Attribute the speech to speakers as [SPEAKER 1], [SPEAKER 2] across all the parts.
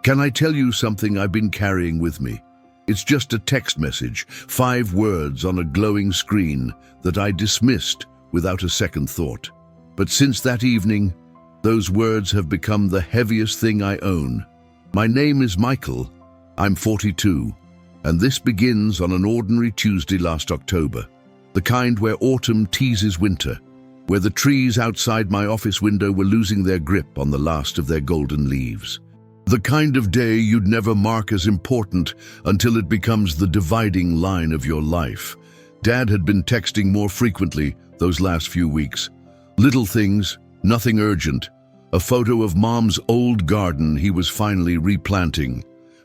[SPEAKER 1] Can I tell you something I've been carrying with me? It's just a text message, 5 words on a glowing screen that I dismissed without a second thought. But since that evening, those words have become the heaviest thing I own. My name is Michael. I'm 42, and this begins on an ordinary Tuesday last October, the kind where autumn teases winter, where the trees outside my office window were losing their grip on the last of their golden leaves. The kind of day you'd never mark as important until it becomes the dividing line of your life. Dad had been texting more frequently those last few weeks. Little things, nothing urgent. A photo of Mom's old garden he was finally replanting.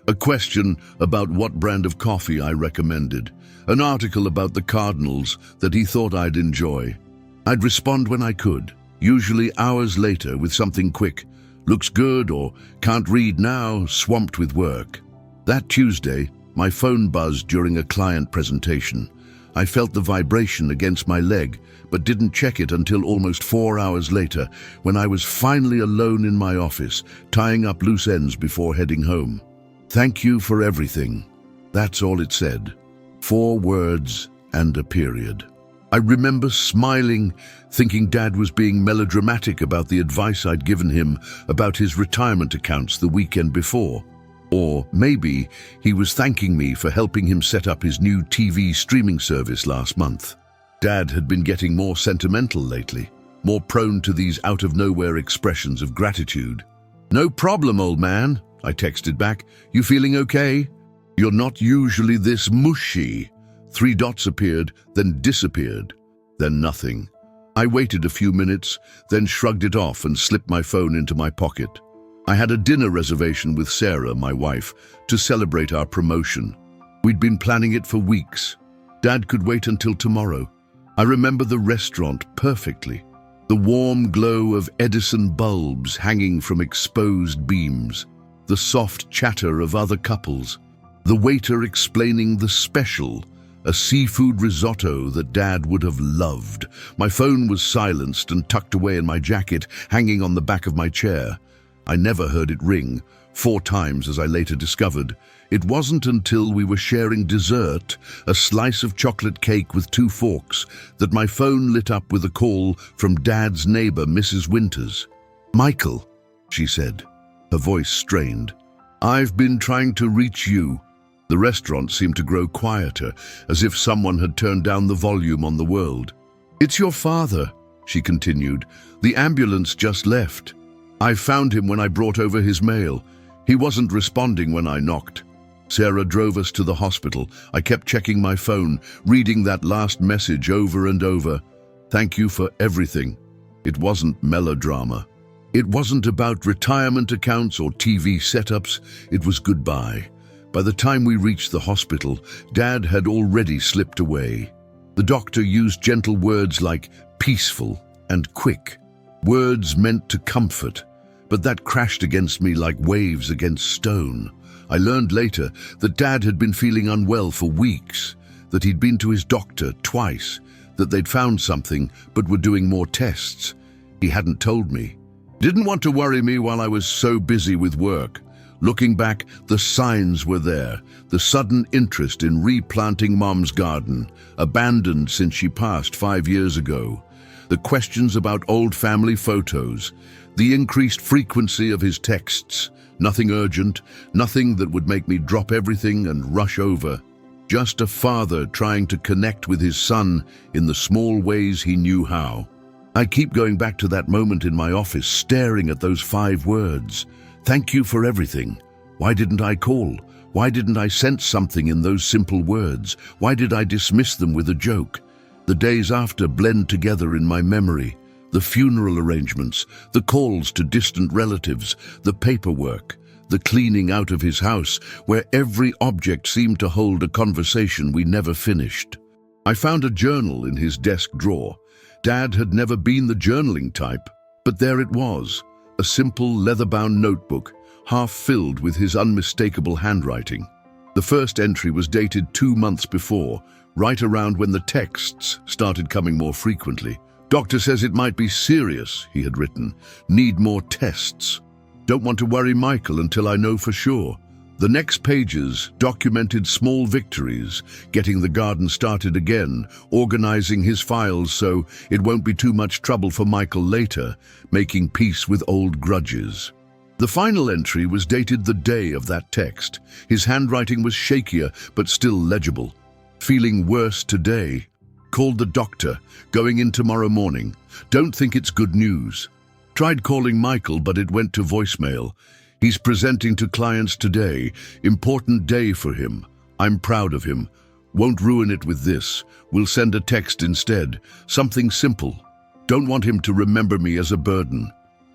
[SPEAKER 1] A question about what brand of coffee I recommended. An article about the Cardinals that he thought I'd enjoy. I'd respond when I could, usually hours later with something quick. Looks good, or can't read now, swamped with work. That Tuesday, my phone buzzed during a client presentation. I felt the vibration against my leg, but didn't check it until almost 4 hours later, when I was finally alone in my office, tying up loose ends before heading home. Thank you for everything. That's all it said. 4 words and a period. I remember smiling, thinking Dad was being melodramatic about the advice I'd given him about his retirement accounts the weekend before. Or maybe he was thanking me for helping him set up his new TV streaming service last month. Dad had been getting more sentimental lately, more prone to these out-of-nowhere expressions of gratitude. "No problem, old man," I texted back. "You feeling okay? You're not usually this mushy." 3 dots appeared, then disappeared, then nothing. I waited a few minutes, then shrugged it off and slipped my phone into my pocket. I had a dinner reservation with Sarah, my wife, to celebrate our promotion. We'd been planning it for weeks. Dad could wait until tomorrow. I remember the restaurant perfectly. The warm glow of Edison bulbs hanging from exposed beams. The soft chatter of other couples. The waiter explaining the special, a seafood risotto that Dad would have loved. My phone was silenced and tucked away in my jacket, hanging on the back of my chair. I never heard it ring, 4 times as I later discovered. It wasn't until we were sharing dessert, a slice of chocolate cake with 2 forks, that my phone lit up with a call from Dad's neighbor, Mrs. Winters. "Michael," she said, her voice strained. "I've been trying to reach you." The restaurant seemed to grow quieter, as if someone had turned down the volume on the world. "It's your father," she continued. "The ambulance just left. I found him when I brought over his mail. He wasn't responding when I knocked. Sarah drove us to the hospital. I kept checking my phone, reading that last message over and over. Thank you for everything." It wasn't melodrama. It wasn't about retirement accounts or TV setups. It was goodbye. By the time we reached the hospital, Dad had already slipped away. The doctor used gentle words like peaceful and quick, words meant to comfort, but that crashed against me like waves against stone. I learned later that Dad had been feeling unwell for weeks, that he'd been to his doctor twice, that they'd found something but were doing more tests. He hadn't told me. Didn't want to worry me while I was so busy with work. Looking back, the signs were there. The sudden interest in replanting Mom's garden, abandoned since she passed 5 years ago. The questions about old family photos. The increased frequency of his texts. Nothing urgent, nothing that would make me drop everything and rush over. Just a father trying to connect with his son in the small ways he knew how. I keep going back to that moment in my office, staring at those 5 words. Thank you for everything. Why didn't I call? Why didn't I sense something in those simple words? Why did I dismiss them with a joke? The days after blend together in my memory. The funeral arrangements, the calls to distant relatives, the paperwork, the cleaning out of his house, where every object seemed to hold a conversation we never finished. I found a journal in his desk drawer. Dad had never been the journaling type, but there it was. A simple leather-bound notebook, half filled with his unmistakable handwriting. The first entry was dated 2 months before, right around when the texts started coming more frequently. "Doctor says it might be serious," he had written. "Need more tests." Don't want to worry Michael until I know for sure. The next pages documented small victories, getting the garden started again, organizing his files so it won't be too much trouble for Michael later, making peace with old grudges. The final entry was dated the day of that text. His handwriting was shakier, but still legible. Feeling worse today. Called the doctor. Going in tomorrow morning. Don't think it's good news. Tried calling Michael, but it went to voicemail. He's presenting to clients today. Important day for him. I'm proud of him. Won't ruin it with this. We'll send a text instead. Something simple. Don't want him to remember me as a burden.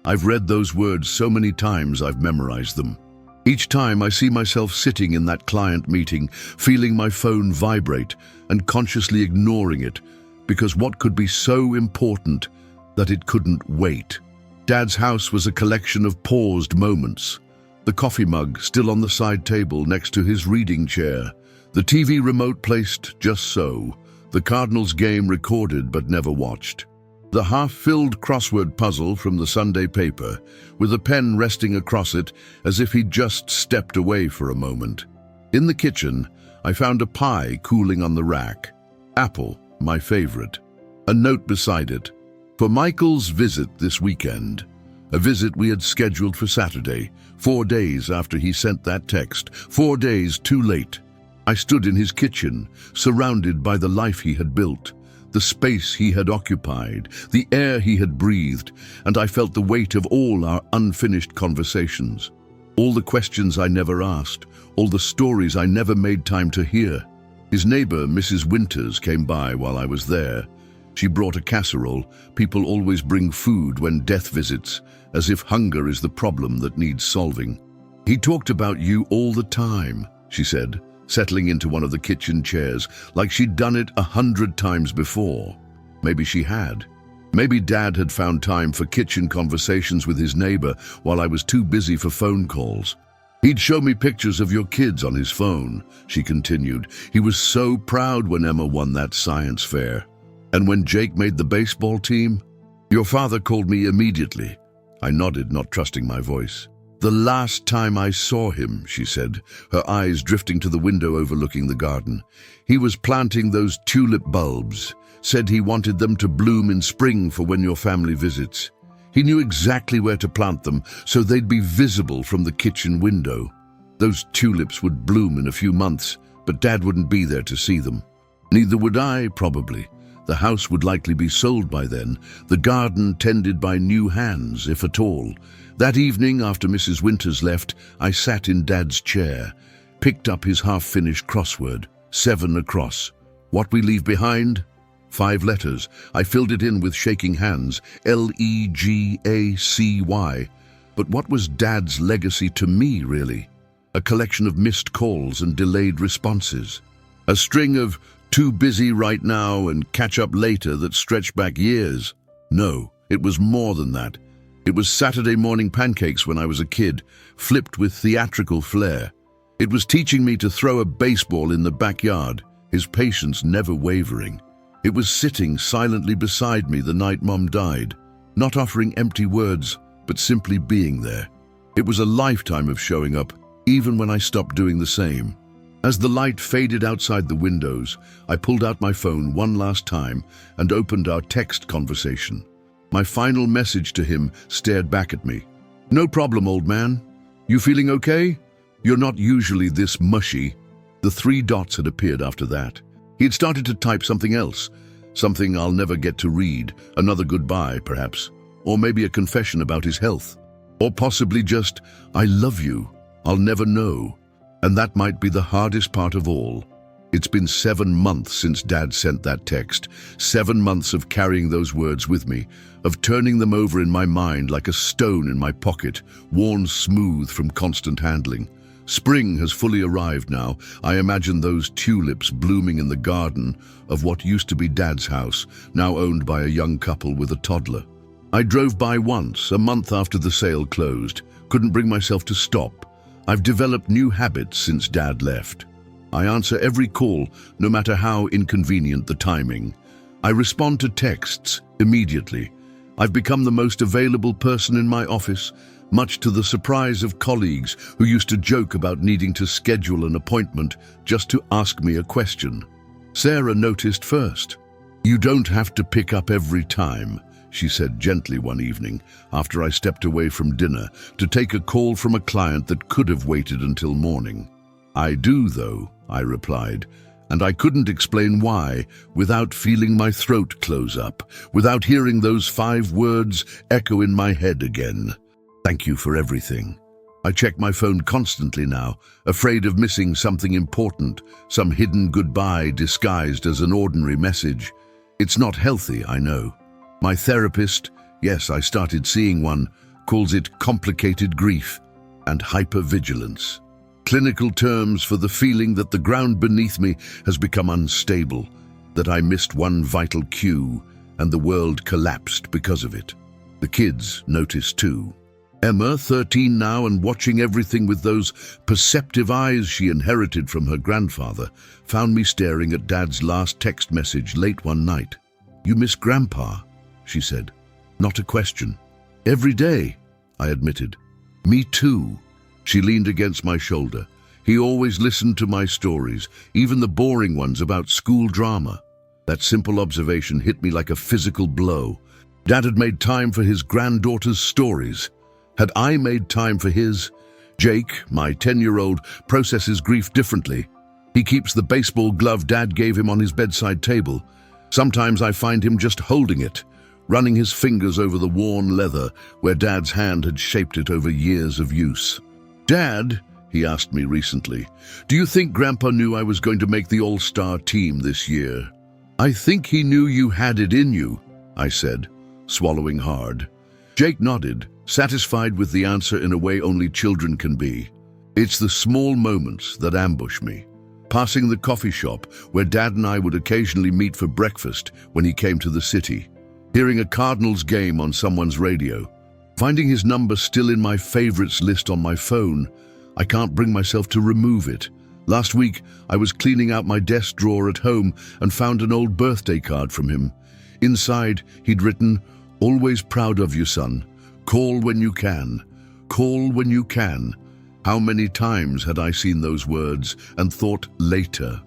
[SPEAKER 1] I've read those words so many times I've memorized them. Each time I see myself sitting in that client meeting, feeling my phone vibrate and consciously ignoring it, because what could be so important that it couldn't wait? Dad's house was a collection of paused moments. The coffee mug still on the side table next to his reading chair. The TV remote placed just so. The Cardinals game recorded but never watched. The half-filled crossword puzzle from the Sunday paper, with a pen resting across it as if he'd just stepped away for a moment. In the kitchen, I found a pie cooling on the rack. Apple, my favorite. A note beside it. For Michael's visit this weekend. A visit we had scheduled for Saturday, 4 days after he sent that text, 4 days too late. I stood in his kitchen, surrounded by the life he had built, the space he had occupied, the air he had breathed, and I felt the weight of all our unfinished conversations. All the questions I never asked, all the stories I never made time to hear. His neighbor, Mrs. Winters, came by while I was there. She brought a casserole. People always bring food when death visits, as if hunger is the problem that needs solving. He talked about you all the time, she said, settling into one of the kitchen chairs, like she'd done it 100 times before. Maybe she had. Maybe Dad had found time for kitchen conversations with his neighbor while I was too busy for phone calls. He'd show me pictures of your kids on his phone, she continued. He was so proud when Emma won that science fair. And when Jake made the baseball team, your father called me immediately. I nodded, not trusting my voice. The last time I saw him, she said, her eyes drifting to the window overlooking the garden. He was planting those tulip bulbs, said he wanted them to bloom in spring for when your family visits. He knew exactly where to plant them so they'd be visible from the kitchen window. Those tulips would bloom in a few months, but Dad wouldn't be there to see them. Neither would I, probably. The house would likely be sold by then, the garden tended by new hands, if at all. That evening, after Mrs. Winters left, I sat in Dad's chair, picked up his half-finished crossword, 7 across. What we leave behind? 5 letters. I filled it in with shaking hands, Legacy. But what was Dad's legacy to me, really? A collection of missed calls and delayed responses. A string of too busy right now and catch up later that stretched back years. No, it was more than that. It was Saturday morning pancakes when I was a kid, flipped with theatrical flair. It was teaching me to throw a baseball in the backyard, his patience never wavering. It was sitting silently beside me the night Mom died, not offering empty words, but simply being there. It was a lifetime of showing up, even when I stopped doing the same. As the light faded outside the windows, I pulled out my phone one last time and opened our text conversation. My final message to him stared back at me. No problem, old man. You feeling okay? You're not usually this mushy. The 3 dots had appeared after that. He had started to type something else, something I'll never get to read, another goodbye, perhaps, or maybe a confession about his health, or possibly just, I love you, I'll never know. And that might be the hardest part of all. It's been 7 months since Dad sent that text, 7 months of carrying those words with me, of turning them over in my mind like a stone in my pocket, worn smooth from constant handling. Spring has fully arrived now. I imagine those tulips blooming in the garden of what used to be Dad's house, now owned by a young couple with a toddler. I drove by once, a month after the sale closed, couldn't bring myself to stop. I've developed new habits since Dad left. I answer every call, no matter how inconvenient the timing. I respond to texts immediately. I've become the most available person in my office, much to the surprise of colleagues who used to joke about needing to schedule an appointment just to ask me a question. Sarah noticed first. "You don't have to pick up every time," she said gently one evening after I stepped away from dinner to take a call from a client that could have waited until morning. "I do, though," I replied, and I couldn't explain why without feeling my throat close up, without hearing those 5 words echo in my head again. "Thank you for everything." I check my phone constantly now, afraid of missing something important, some hidden goodbye disguised as an ordinary message. It's not healthy, I know. My therapist, yes, I started seeing one, calls it complicated grief and hypervigilance. Clinical terms for the feeling that the ground beneath me has become unstable, that I missed one vital cue and the world collapsed because of it. The kids notice too. Emma, 13 now and watching everything with those perceptive eyes she inherited from her grandfather, found me staring at Dad's last text message late one night. "You miss Grandpa?" she said. Not a question. "Every day," I admitted. "Me too." She leaned against my shoulder. "He always listened to my stories, even the boring ones about school drama." That simple observation hit me like a physical blow. Dad had made time for his granddaughter's stories. Had I made time for his? Jake, my 10-year-old, processes grief differently. He keeps the baseball glove Dad gave him on his bedside table. Sometimes I find him just holding it, running his fingers over the worn leather where Dad's hand had shaped it over years of use. "Dad," he asked me recently, "do you think Grandpa knew I was going to make the All-Star team this year?" "I think he knew you had it in you," I said, swallowing hard. Jake nodded, satisfied with the answer in a way only children can be. It's the small moments that ambush me. Passing the coffee shop where Dad and I would occasionally meet for breakfast when he came to the city. Hearing a Cardinals game on someone's radio. Finding his number still in my favorites list on my phone. I can't bring myself to remove it. Last week, I was cleaning out my desk drawer at home and found an old birthday card from him. Inside, he'd written, "Always proud of you, son. Call when you can. Call when you can." How many times had I seen those words and thought later?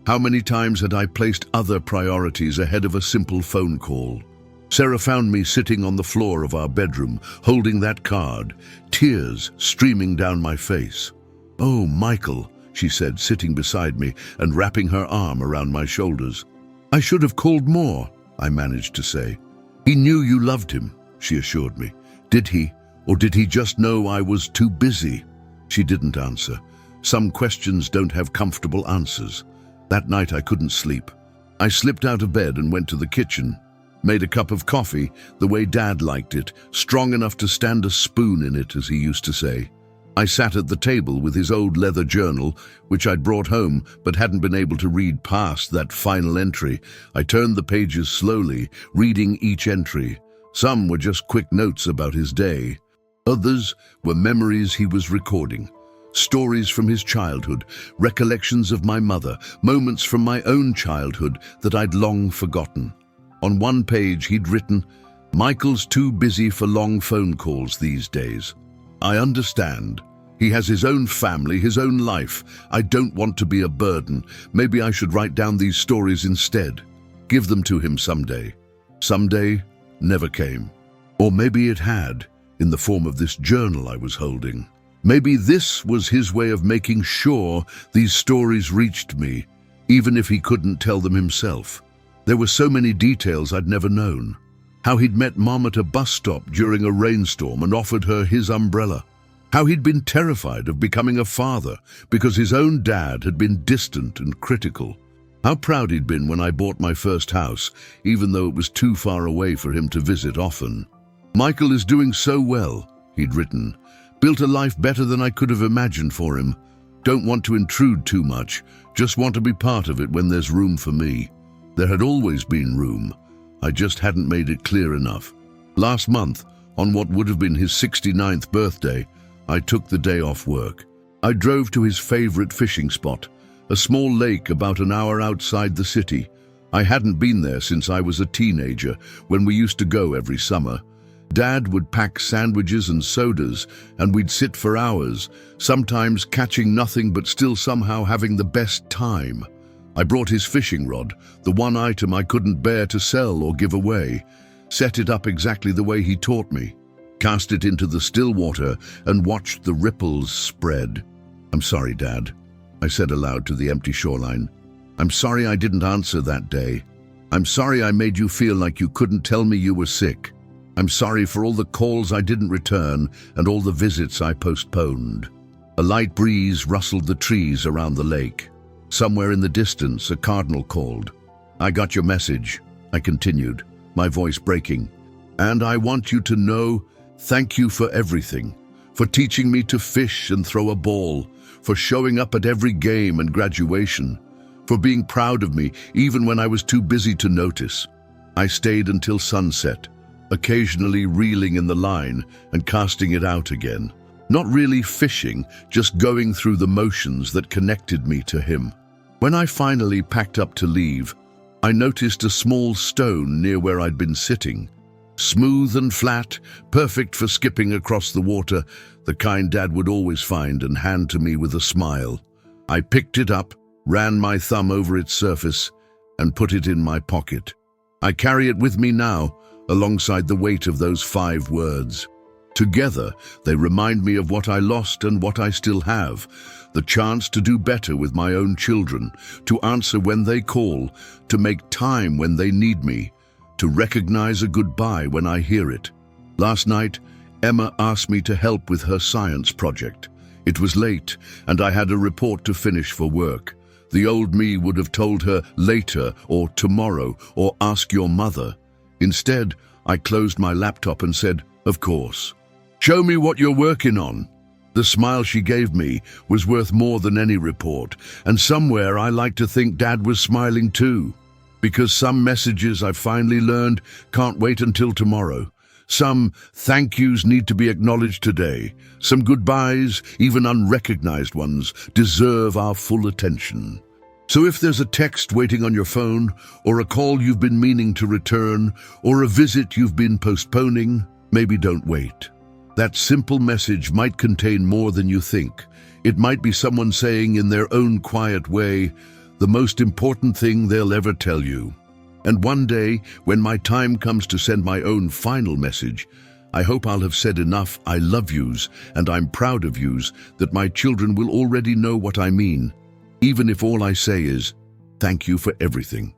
[SPEAKER 1] How many times had I placed other priorities ahead of a simple phone call? Sarah found me sitting on the floor of our bedroom, holding that card, tears streaming down my face. "Oh, Michael," she said, sitting beside me and wrapping her arm around my shoulders. "I should have called more," I managed to say. "He knew you loved him," she assured me. "Did he? Or did he just know I was too busy?" She didn't answer. Some questions don't have comfortable answers. That night I couldn't sleep. I slipped out of bed and went to the kitchen. Made a cup of coffee, the way Dad liked it, strong enough to stand a spoon in it, as he used to say. I sat at the table with his old leather journal, which I'd brought home but hadn't been able to read past that final entry. I turned the pages slowly, reading each entry. Some were just quick notes about his day. Others were memories he was recording. Stories from his childhood, recollections of my mother, moments from my own childhood that I'd long forgotten. On one page he'd written, "Michael's too busy for long phone calls these days. I understand. He has his own family, his own life. I don't want to be a burden. Maybe I should write down these stories instead. Give them to him someday." Someday never came. Or maybe it had, in the form of this journal I was holding. Maybe this was his way of making sure these stories reached me, even if he couldn't tell them himself. There were so many details I'd never known. How he'd met Mom at a bus stop during a rainstorm and offered her his umbrella. How he'd been terrified of becoming a father because his own dad had been distant and critical. How proud he'd been when I bought my first house, even though it was too far away for him to visit often. "Michael is doing so well," he'd written. "Built a life better than I could have imagined for him. Don't want to intrude too much, just want to be part of it when there's room for me." There had always been room. I just hadn't made it clear enough. Last month, on what would have been his 69th birthday, I took the day off work. I drove to his favorite fishing spot, a small lake about an hour outside the city. I hadn't been there since I was a teenager, when we used to go every summer. Dad would pack sandwiches and sodas, and we'd sit for hours, sometimes catching nothing but still somehow having the best time. I brought his fishing rod, the one item I couldn't bear to sell or give away, set it up exactly the way he taught me, cast it into the still water, and watched the ripples spread. "I'm sorry, Dad," I said aloud to the empty shoreline. "I'm sorry I didn't answer that day. I'm sorry I made you feel like you couldn't tell me you were sick. I'm sorry for all the calls I didn't return and all the visits I postponed." A light breeze rustled the trees around the lake. Somewhere in the distance, a cardinal called. "I got your message," I continued, my voice breaking. "And I want you to know, thank you for everything, for teaching me to fish and throw a ball, for showing up at every game and graduation, for being proud of me even when I was too busy to notice. I stayed until sunset, occasionally reeling in the line and casting it out again. Not really fishing, just going through the motions that connected me to him. When I finally packed up to leave, I noticed a small stone near where I'd been sitting. Smooth and flat, perfect for skipping across the water, the kind Dad would always find and hand to me with a smile. I picked it up, ran my thumb over its surface, and put it in my pocket. I carry it with me now, alongside the weight of those 5 words. Together, they remind me of what I lost and what I still have, the chance to do better with my own children, to answer when they call, to make time when they need me, to recognize a goodbye when I hear it. Last night, Emma asked me to help with her science project. It was late, and I had a report to finish for work. The old me would have told her later or tomorrow or ask your mother. Instead, I closed my laptop and said, "Of course. Show me what you're working on." The smile she gave me was worth more than any report, and somewhere I like to think Dad was smiling too. Because some messages I've finally learned can't wait until tomorrow. Some thank yous need to be acknowledged today. Some goodbyes, even unrecognized ones, deserve our full attention. So if there's a text waiting on your phone, or a call you've been meaning to return, or a visit you've been postponing, maybe don't wait. That simple message might contain more than you think. It might be someone saying in their own quiet way, the most important thing they'll ever tell you. And one day, when my time comes to send my own final message, I hope I'll have said enough "I love yous" and "I'm proud of yous" that my children will already know what I mean, even if all I say is, "Thank you for everything."